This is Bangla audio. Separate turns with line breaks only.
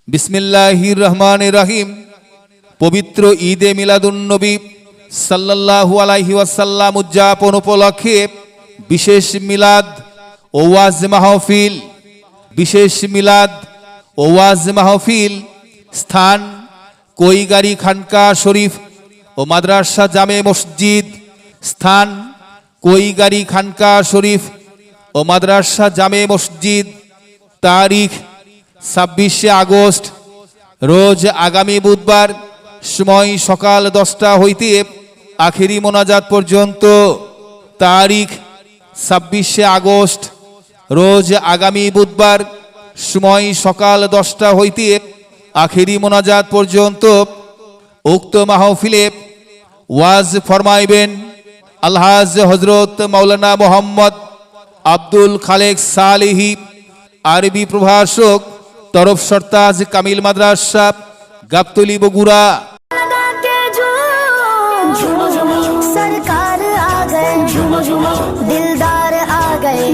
বিসমিল্লাহির রহমানির রহিম। পবিত্র ঈদে মিলাদুন্নবী সাল্লাল্লাহু আলাইহি ওয়াসাল্লাম উদযাপন উপলক্ষে বিশেষ মিলাদ ও ওয়াজ মাহফিল। বিশেষ মিলাদ ও ওয়াজ মাহফিল স্থান কৈগারী খানকা শরীফ ও মাদ্রাসা জামে মসজিদ। স্থান কৈগারী খানকা শরীফ ও মাদ্রাসা জামে মসজিদ। তারিখ 26শে আগস্ট রোজ আগামী বুধবার। সময় সকাল 10টা হইতে আখেরি মোনাজাত পর্যন্ত। তারিখ 26শে আগস্ট রোজ আগামী বুধবার। সময় সকাল 10টা হইতে আখেরি মোনাজাত পর্যন্ত। উক্ত মাহফিলে ওয়াজ ফরমাইবেন আলহাজ হযরত মাওলানা মোহাম্মদ আব্দুল খালেক সালেহী, আরবি প্রভাষক, তরফ সরতাজ কামিল মাদ্রাসা, গাবতলী, বগুড়া।
सरकार आ गए, दिलदार आ गए।